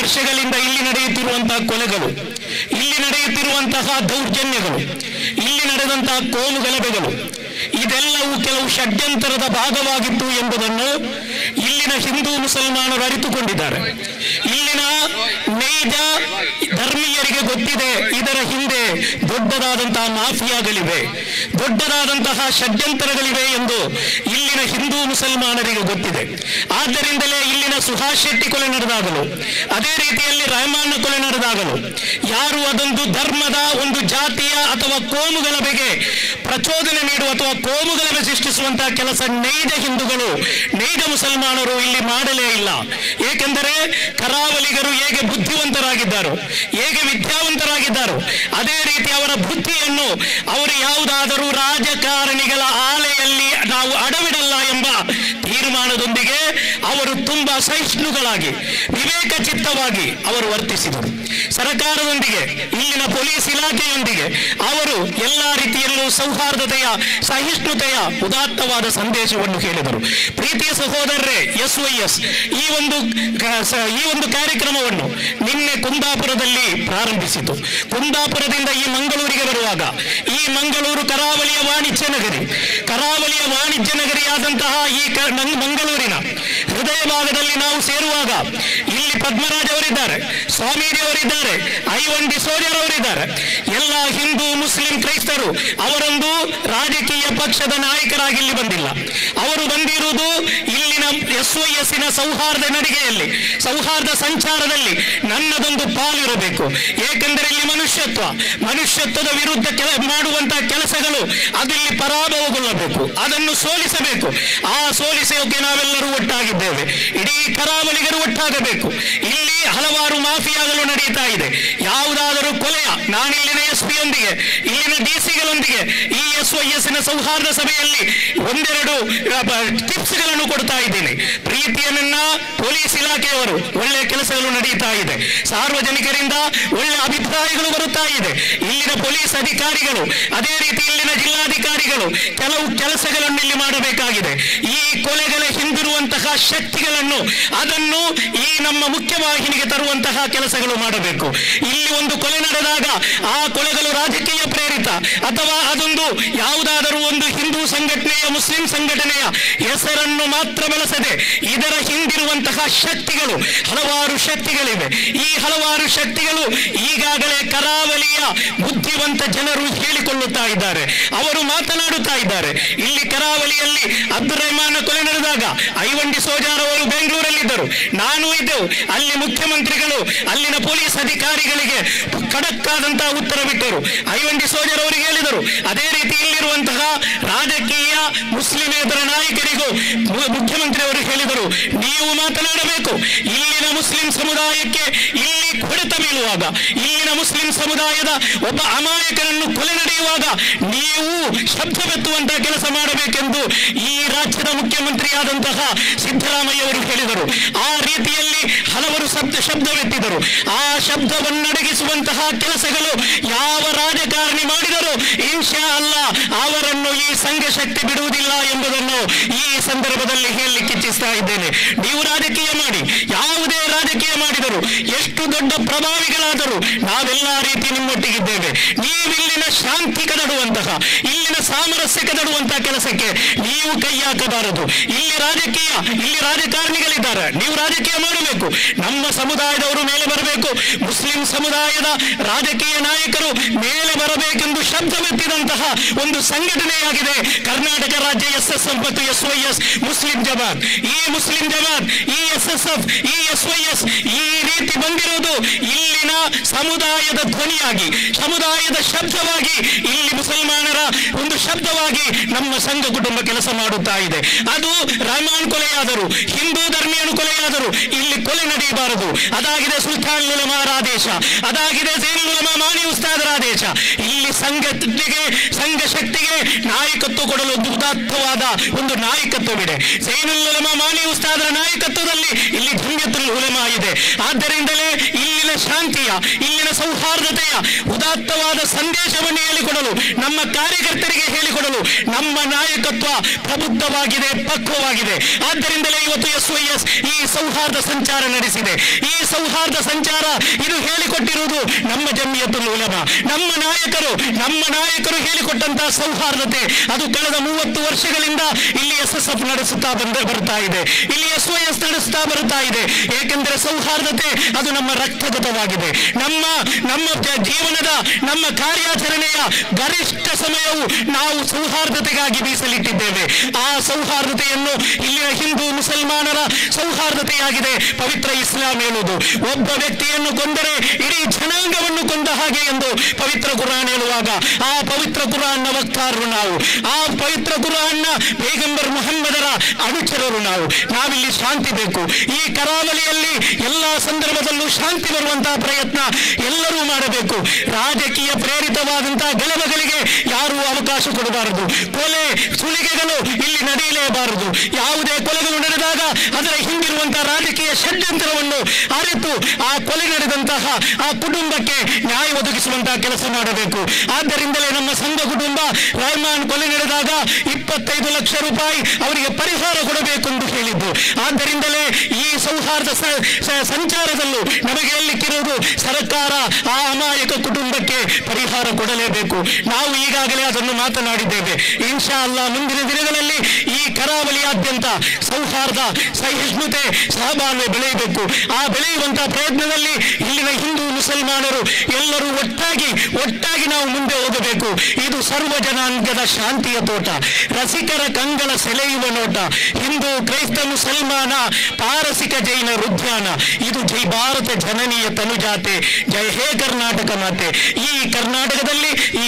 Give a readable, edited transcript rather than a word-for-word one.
ವರ್ಷಗಳಿಂದ ಇಲ್ಲಿ ನಡೆಯುತ್ತಿರುವಂತಹ ಕೊಲೆಗಳು, ಇಲ್ಲಿ ನಡೆಯುತ್ತಿರುವಂತಹ ದೌರ್ಜನ್ಯಗಳು, ಇಲ್ಲಿ ನಡೆದಂತಹ ಕೋಮು ಗಲಭೆಗಳು ಇದೆಲ್ಲವೂ ಕೆಲವು ಷಡ್ಯಂತರದ ಭಾಗವಾಗಿತ್ತು ಎಂಬುದನ್ನು ಇಲ್ಲಿನ ಹಿಂದೂ ಮುಸಲ್ಮಾನರು ಅರಿತುಕೊಂಡಿದ್ದಾರೆ. ಇಲ್ಲಿನ ನೈಜ ಧರ್ಮೀಯರಿಗೆ ಗೊತ್ತಿದೆ ಇದರ ಹಿಂದೆ ದೊಡ್ಡದಾದಂತಹ ಮಾಫಿಯಾಗಳಿವೆ, ದೊಡ್ಡದಾದಂತಹ ಷಡ್ಯಂತರಗಳಿವೆ ಎಂದು ಇಲ್ಲಿನ ಹಿಂದೂ ಮುಸಲ್ಮಾನರಿಗೆ ಗೊತ್ತಿದೆ. ಆದ್ದರಿಂದಲೇ ಇಲ್ಲಿನ ಸುಹಾಸ್ ಶೆಟ್ಟಿ ಕೊಲೆ ನಡೆದಾಗಲು, ಅದೇ ರೀತಿಯಲ್ಲಿ ರೆಹಮಾನ್ನ ಕೊಲೆ ನಡೆದಾಗಲು ಯಾರು ಅದೊಂದು ಧರ್ಮದ, ಒಂದು ಜಾತಿಯ ಅಥವಾ ಕೋಮು ಗಲಭೆಗೆ ಪ್ರಚೋದನೆ ನೀಡುವ ಅಥವಾ ಕೋಮು ಗಲಭೆ ಸೃಷ್ಟಿಸುವಂತಹ ಕೆಲಸ ನೈಜ ಹಿಂದೂಗಳು, ನೈಜ ಮುಸಲ್ಮಾನರು ಇಲ್ಲಿ ಮಾಡಲೇ ಇಲ್ಲ. ಏಕೆಂದರೆ ಕರಾವಳಿಗರು ಹೇಗೆ ಬುದ್ಧಿವಂತರಾಗಿದ್ದಾರೋ, ಹೇಗೆ ವಿದ್ಯಾವಂತರಾಗಿದ್ದಾರೋ, ಅದೇ ರೀತಿ ಅವರ ಬುದ್ಧಿಯನ್ನು ಅವರು ಯಾವುದಾದರೂ ರಾಜಕಾರಣಿಗಳ ಆಲೆಯಲ್ಲಿ ನಾವು ಅಡವಿಡಲ್ಲ ಎಂಬ ತೀರ್ಮಾನದೊಂದಿಗೆ ಅವರು ತುಂಬಾ ಸಹಿಷ್ಣುಗಳಾಗಿ, ವಿವೇಕ ಚಿತ್ತವಾಗಿ ಅವರು ವರ್ತಿಸಿದರು. ಸರ್ಕಾರದೊಂದಿಗೆ, ಇಲ್ಲಿನ ಪೊಲೀಸ್ ಇಲಾಖೆಯೊಂದಿಗೆ ಅವರು ಎಲ್ಲ ರೀತಿಯಲ್ಲೂ ಸೌಹಾರ್ದತೆಯ, ಸಹಿಷ್ಣುತೆಯ ಉದಾತ್ತವಾದ ಸಂದೇಶವನ್ನು ಹೇಳಿದರು. ಪ್ರೀತಿಯ ಸಹೋದರರೇ, SYS ಈ ಒಂದು ಕಾರ್ಯಕ್ರಮವನ್ನು ನಿನ್ನೆ ಕುಂದಾಪುರದಲ್ಲಿ ಪ್ರಾರಂಭಿಸಿತು. ಕುಂದಾಪುರದಿಂದ ಈ ಮಂಗಳೂರಿಗೆ ಬರುವಾಗ, ಈ ಮಂಗಳೂರು ಕರಾವಳಿಯ ವಾಣಿಜ್ಯ ನಗರಿ, ಕರಾವಳಿಯ ವಾಣಿಜ್ಯ ನಗರಿಯಾದಂತಹ ಈ ಮಂಗಳೂರಿನ ಹೃದಯ ಭಾಗದಲ್ಲಿ ನಾವು ಸೇರುವಾಗ ಇಲ್ಲಿ ಪದ್ಮರಾಜ್ ಅವರಿದ್ದಾರೆ, ಸ್ವಾಮೀಜಿಯವರಿದ್ದಾರೆ, ಐವನ್ ಡಿಸೋಜರ್ ಅವರಿದ್ದಾರೆ. ಎಲ್ಲ ಹಿಂದೂ, ಮುಸ್ಲಿಂ, ಕ್ರೈಸ್ತರು ಅವರೊಂದು ರಾಜಕೀಯ ಪಕ್ಷದ ನಾಯಕರಾಗಿ ಇಲ್ಲಿ ಬಂದಿಲ್ಲ. ಅವರು ಬಂದಿರುವುದು ಇಲ್ಲಿನ SYSನ ಸೌಹಾರ್ದ ನಡಿಗೆಯಲ್ಲಿ, ಸೌಹಾರ್ದ ಸಂಚಾರದಲ್ಲಿ ನನ್ನದೊಂದು ಪಾಲಿರಬೇಕು. ಏಕೆಂದರೆ ಇಲ್ಲಿ ಮನುಷ್ಯತ್ವದ ವಿರುದ್ಧ ಮಾಡುವಂತಹ ಕೆಲಸಗಳು ಅದಿಲ್ಲಿ ಪರಾಭವಗೊಳ್ಳಬೇಕು, ಅದನ್ನು ಸೋಲಿಸಬೇಕು. ಆ ಸೋಲಿಸೋಕೆ ನಾವೆಲ್ಲರೂ ಒಟ್ಟಾಗಿದ್ದೇವೆ, ಇಡೀ ಕರಾವಳಿಗರು ಒಟ್ಟಾಗಬೇಕು. ಇಲ್ಲಿ ಹಲವಾರು ಮಾಫಿಯಾಗಳು ನಡೀತಾ ಇದೆ. ಯಾವುದಾದರೂ ಕೊಲೆಯ, ನಾನಿಲ್ಲಿನ SP ಯೊಂದಿಗೆ, ಇಲ್ಲಿನ DC-ಗಳೊಂದಿಗೆ ಈ SYSನ ಸೌಹಾರ್ದ ಸಭೆಯಲ್ಲಿ ಒಂದೆರಡು ಟಿಪ್ಸ್ಗಳನ್ನು ಕೊಡ್ತಾ ಇದ್ದೇನೆ. ಪ್ರೀತಿಯನ್ನ ಪೊಲೀಸ್ ಇಲಾಖೆಯವರು ಒಳ್ಳೆಯ ಕೆಲಸಗಳು ನಡೀತಾ ಇದೆ, ಸಾರ್ವಜನಿಕರಿಂದ ಒಳ್ಳೆ ಅಭಿಪ್ರಾಯಗಳು ಬರುತ್ತಾ ಇದೆ. ಇಲ್ಲಿನ ಪೊಲೀಸ್ ಅಧಿಕಾರಿಗಳು, ಅದೇ ರೀತಿ ಇಲ್ಲಿನ ಜಿಲ್ಲಾಧಿಕಾರಿಗಳು ಕೆಲವು ಕೆಲಸಗಳನ್ನು ಇಲ್ಲಿ ಮಾಡಬೇಕಾಗಿದೆ. ಈ ಕೊಲೆಗಳ ಹಿಂದಿರುವಂತಹ ಶಕ್ತಿಗಳನ್ನು, ಅದನ್ನು ಈ ನಮ್ಮ ಮುಖ್ಯವಾಹಿನಿಗೆ ತರುವಂತಹ ಕೆಲಸಗಳು ಮಾಡಬೇಕು. ಇಲ್ಲಿ ಒಂದು ಕೊಲೆ ನಡೆದಾಗ ಆ ಕೊಲೆಗಳು ರಾಜಕೀಯ ಪ್ರೇರಿತ ಅಥವಾ ಅದೊಂದು ಯಾವುದಾದರೂ ಒಂದು ಹಿಂದೂ ಸಂಘಟನೆಯ, ಮುಸ್ಲಿಂ ಸಂಘಟನೆಯ ಹೆಸರನ್ನು ಮಾತ್ರ ಬಳಸದೆ ಇದರ ಹಿಂದಿರುವಂತಹ ಶಕ್ತಿಗಳು, ಹಲವಾರು ಶಕ್ತಿಗಳಿವೆ. ಈ ಹಲವಾರು ಶಕ್ತಿಗಳು ಈಗಾಗಲೇ ಕರಾವಳಿಯ ಬುದ್ಧಿವಂತ ಜನರು ಹೇಳಿಕೊಳ್ಳುತ್ತಾ ಇದ್ದಾರೆ, ಅವರು ಮಾತನಾಡುತ್ತಾ ಇದ್ದಾರೆ. ಇಲ್ಲಿ ಕರಾವಳಿಯಲ್ಲಿ ಅಬ್ದುಲ್ ರೆಹಮಾನ್ ಕೊಲೆ ನಡೆದಾಗ ಐವನ್ ಡಿಸೋಜರ್ ಅವರು ಬೆಂಗಳೂರಲ್ಲಿದ್ದರು, ನಾನು ಇದ್ದೆವು. ಅಲ್ಲಿ ಮುಖ್ಯಮಂತ್ರಿಗಳು ಅಲ್ಲಿನ ಪೊಲೀಸ್ ಅಧಿಕಾರಿಗಳಿಗೆ ಖಡಕ್ ಆದಂತಹ ಉತ್ತರ ಬಿಟ್ಟರು. ಐವನ್ ಡಿಸೋಜರ್ ಅವರಿಗೆ ಹೇಳಿದರು. ಅದೇ ರೀತಿ ಇಲ್ಲಿರುವಂತಹ ರಾಜಕೀಯ ಮುಸ್ಲಿಮೇತರ ನಾಯಕರಿಗೂ ಮುಖ್ಯಮಂತ್ರಿ ಅವರು ಹೇಳಿದರು, ನೀವು ಮಾತನಾಡಬೇಕು. ಇಲ್ಲಿನ ಮುಸ್ಲಿಂ ಸಮುದಾಯಕ್ಕೆ ಇಲ್ಲಿ ಹೊಡೆತ ಬೀಳುವಾಗ, ಇಲ್ಲಿನ ಮುಸ್ಲಿಂ ಸಮುದಾಯದ ಒಬ್ಬ ಅಮಾಯಕರನ್ನು ಕೊಲೆ ನಡೆಯುವಾಗ ನೀವು ಶಬ್ದವೆತ್ತುವಂತಹ ಕೆಲಸ ಮಾಡಬೇಕೆಂದು ಈ ರಾಜ್ಯದ ಮುಖ್ಯಮಂತ್ರಿಯಾದಂತಹ ಸಿದ್ದರಾಮಯ್ಯ ಅವರು ಹೇಳಿದರು. ಆ ರೀತಿಯಲ್ಲಿ ಹಲವರು ಶಬ್ದವೆತ್ತಿದರು. ಆ ಶಬ್ದವನ್ನಡಗಿಸುವಂತಹ ಕೆಲಸಗಳು ಯಾವ ರಾಜಕಾರಣಿ ಮಾಡಿದರೂ ಇನ್ಶಾ ಅಲ್ಲಾ ಅವರನ್ನು ಈ ಸಂಘ ಶಕ್ತಿ ಬಿಡುವುದಿಲ್ಲ ಎಂಬುದನ್ನು ಈ ಸಂದರ್ಭದಲ್ಲಿ ಹೇಳಲಿಕ್ಕೆ ಇಚ್ಛಿಸ್ತಾ ಇದ್ದೇನೆ. ನೀವು ರಾಜಕೀಯ ಮಾಡಿ, ಯಾವುದೇ ರಾಜಕೀಯ ಮಾಡಿದರು, ಎಷ್ಟು ದೊಡ್ಡ ಪ್ರಭಾವಿಗಳಾದರೂ ನಾವೆಲ್ಲ ರೀತಿ ನಿಮ್ಮೊಟ್ಟಿಗಿದ್ದೇವೆ. ನೀವಿಲ್ಲಿನ ಶಾಂತಿ ಕದಡುವಂತಹ, ಇಲ್ಲಿನ ಸಾಮರಸ್ಯ ಕದಡುವಂತಹ ಕೆಲಸಕ್ಕೆ ನೀವು ಕೈ ಹಾಕಬಾರದು. ಇಲ್ಲಿ ರಾಜಕಾರಣಿಗಳಿದ್ದಾರೆ, ನೀವು ರಾಜಕೀಯ ಮಾಡಬೇಕು. ನಮ್ಮ ಸಮುದಾಯದವರು ಮೇಲೆ ಬರಬೇಕು, ಮುಸ್ಲಿಂ ಸಮುದಾಯದ ರಾಜಕೀಯ ನಾಯಕರು ಮೇಲೆ ಬರಬೇಕೆಂದು ಶಬ್ದವೆತ್ತಿದಂತಹ ಒಂದು ಸಂಘಟನೆಯಾಗಿದೆ ಕರ್ನಾಟಕ ರಾಜ್ಯ SSF ಮತ್ತು SYS ಮುಸ್ಲಿಂ ಜಮಾತ್. ಈ ಮುಸ್ಲಿಂ ಜಮಾತ್, ಈ SSF, ಈ SYS ಈ ರೀತಿ ಬಂದಿರುವುದು ಇಲ್ಲಿನ ಸಮುದಾಯದ ಧ್ವನಿಯಾಗಿ, ಸಮುದಾಯದ ಶಬ್ದವಾಗಿ, ಇಲ್ಲಿ ಮುಸಲ್ಮಾನರ ಒಂದು ಶಬ್ದವಾಗಿ ನಮ್ಮ ಸಂಘ ಕುಟುಂಬ ಕೆಲಸ ಮಾಡುತ್ತಾ ಇದೆ. ಅದು ರೆಹಮಾನ್ ಕೊಲೆಯಾದರು, ಹಿಂದೂ ಧರ್ಮೀಯನು ಕೊಲೆಯಾದರು, ಇಲ್ಲಿ ಕೊಲೆ ನಡೆಯಬಾರದು. ಅದಾಗಿದೆ ಸುಲ್ತಾನ್ ಉಲಮಾರ ಆದೇಶ, ಅದಾಗಿದೆ ಝೈನುಲ್ ಉಲಮಾ ಮಾನಿ ಉಸ್ತಾದರ ಆದೇಶ. ಇಲ್ಲಿ ಸಂಘ ಶಕ್ತಿಗೆ ನಾಯಕತ್ವ ಕೊಡಲು ಉದಾತ್ತವಾದ ಒಂದು ನಾಯಕತ್ವವಿದೆ. ಝೈನುಲ್ ಉಲಮಾ ಮಾನಿ ಉಸ್ತಾದರ ನಾಯಕತ್ವದಲ್ಲಿ ಇಲ್ಲಿ ಜಮಿಯತುಲ್ ಉಲಮಾ ಇದೆ. ಆದ್ದರಿಂದಲೇ ಇಲ್ಲಿನ ಶಾಂತಿಯ, ಇಲ್ಲಿನ ಸೌಹಾರ್ದತೆಯ ಉದಾತ್ತವಾದ ಸಂದೇಶವನ್ನು ಹೇಳಿಕೊಡಲು ನಮ್ಮ ಕಾರ್ಯಕರ್ತರಿಗೆ ಹೇಳಿಕೊಡಲು ನಮ್ಮ ನಾಯಕತ್ವ ಪ್ರಬುದ್ಧವಾಗಿದೆ, ಪಕ್ವವಾಗಿದೆ. ಆದ್ದರಿಂದಲೇ ಇವತ್ತು SYS ಈ ಸೌಹಾರ್ದ ಸಂಚಾರ ನಡೆಸಿದೆ. ಈ ಸೌಹಾರ್ದ ಸಂಚಾರ ಇದು ಹೇಳಿಕೊಟ್ಟಿರುವುದು ನಮ್ಮ ಜಮಿಯತುಲ್ ಉಲಮಾ. ನಮ್ಮ ನಾಯಕರು ಹೇಳಿಕೊಟ್ಟಂತಹ ಸೌಹಾರ್ದತೆ ಅದು ಕಳೆದ 30 ವರ್ಷಗಳಿಂದ ಇಲ್ಲಿ SSF ನಡೆಸುತ್ತಾ ಬರ್ತಾ ಇದೆ, ಇಲ್ಲಿ SYS ನಡೆಸುತ್ತಾ ಬರ್ತಾ ಇದೆ. ಏಕೆಂದರೆ ಸೌಹಾರ್ದತೆ ಅದು ನಮ್ಮ ರಕ್ತಗತವಾಗಿದೆ. ನಮ್ಮ ಜೀವನದ ನಮ್ಮ ಕಾರ್ಯಾಚರಣೆಯ ಗರಿಷ್ಠ ಸಮಯವು ನಾವು ಸೌಹಾರ್ದತೆಗಾಗಿ ಮೀಸಲಿಟ್ಟಿದ್ದೇವೆ. ಆ ಸೌಹಾರ್ದತೆಯನ್ನು ಇಲ್ಲಿನ ಹಿಂದೂ ಮುಸಲ್ಮಾನರ ಸೌಹಾರ್ದತೆಯಾಗಿದೆ ಪವಿತ್ರ ಇಸ್ಲಾಂ ಹೇಳುವುದು. ಒಬ್ಬ ವ್ಯಕ್ತಿಯನ್ನು ಕೊಂದರೆ ಇಡೀ ಜನಾಂಗವನ್ನು ಕೊಂದ ಹಾಗೆ ಎಂದು ಪವಿತ್ರ ಕುರಾನ್ ಹೇಳುವಾಗ ಆ ಪವಿತ್ರ ಕುರಾನ್ನ ವಕ್ತಾರರು ನಾವು, ಆ ಪವಿತ್ರ ಕುರಾನ್ನ ಪೈಗಂಬರ್ ಮುಹಮ್ಮದರ ಅನುಚರರು ನಾವು. ನಾವಿಲ್ಲಿ ಶಾಂತಿ ಬೇಕು. ಈ ಕರಾವಳಿಯಲ್ಲಿ ಎಲ್ಲ ಸಂದರ್ಭದಲ್ಲೂ ಶಾಂತಿ ಬರುವಂತಹ ಪ್ರಯತ್ನ ಎಲ್ಲರೂ ಮಾಡಬೇಕು. ರಾಜಕೀಯ ಪ್ರೇರಿತವಾದಂತಹ ಗಲಭೆಗಳಿಗೆ ಯಾರೂ ಅವಕಾಶ ಕೊಡಬಾರದು. ಕೊಲೆ ಸುಲಿಗೆಗಳು ಇಲ್ಲಿ ನಡೆಯಲೇಬಾರದು. ಯಾವುದೇ ಕೊಲೆಗಳು ನಡೆದಾಗ ಅದರ ಹಿಂದಿರುವಂತಹ ರಾಜಕೀಯ ಷಡ್ಯಂತ್ರವನ್ನು ಅರಿತು ಆ ಕೊಲೆ ನಡೆದಂತಹ ಆ ಕುಟುಂಬಕ್ಕೆ ನ್ಯಾಯ ಒದಗಿಸುವಂತಹ ಕೆಲಸ ಮಾಡಬೇಕು. ಆದ್ದರಿಂದಲೇ ನಮ್ಮ ಸಂಘ ಕುಟುಂಬ ರೆಹಮಾನ್ ಕೊಲೆ ನಡೆದಾಗ 25 ಲಕ್ಷ ರೂಪಾಯಿ ಅವರಿಗೆ ಪರಿಹಾರ ಕೊಡಬೇಕೆಂದು ಹೇಳಿದ್ದು. ಆದ್ದರಿಂದಲೇ ಈ ಸೌಹಾರ್ದ ಸಂಚಾರದಲ್ಲೂ ನಮಗೆ ಹೇಳಲಿಕ್ಕಿರುವುದು ಸರ್ಕಾರ ಆ ಅಮಾಯಕ ಕುಟುಂಬಕ್ಕೆ ಪರಿಹಾರ ಕೊಡಲೇಬೇಕು. ನಾವು ಈಗಾಗಲೇ ಅದನ್ನು ಮಾತನಾಡಿದ್ದೇವೆ. ಇನ್ಶಾ ಅಲ್ಲಾ ಮುಂದಿನ ದಿನಗಳಲ್ಲಿ ಈ ಕರಾವಳಿಯಾದ್ಯಂತ ಸೌಹಾರ್ದ, ಸಹಿಷ್ಣುತೆ, ಸಹಬಾಳ್ವೆ ಬೆಳೆಯಬೇಕು. ಆ ಬೆಳೆಯುವಂತಹ ಪ್ರಯತ್ನದಲ್ಲಿ ಇಲ್ಲಿನ ಹಿಂದೂ ಮುಸಲ್ಮಾನರು ಎಲ್ಲರೂ ಒಟ್ಟಾಗಿ ನಾವು ಮುಂದೆ ಹೋಗಬೇಕು. ಇದು ಸರ್ವ ಜನಾಂಗದ ಶಾಂತಿಯ ತೋಟ, ರಸಿಕರ ಕಂಗಳ ಸೆಳೆಯುವ ನೋಟ, ಹಿಂದೂ ಕ್ರೈಸ್ತ ಮುಸಲ್ಮಾನ ಪಾರಸಿಕ ಜೈನ ಉದ್ಯಾನ. ಇದು ಜೈ ಭಾರತ ಜನನೀಯ ತನುಜಾತೆ, ಜೈ ಹೇ ಕರ್ನಾಟಕ ಮಾತೆ. ಈ ಕರ್ನಾಟಕದಲ್ಲಿ ಈ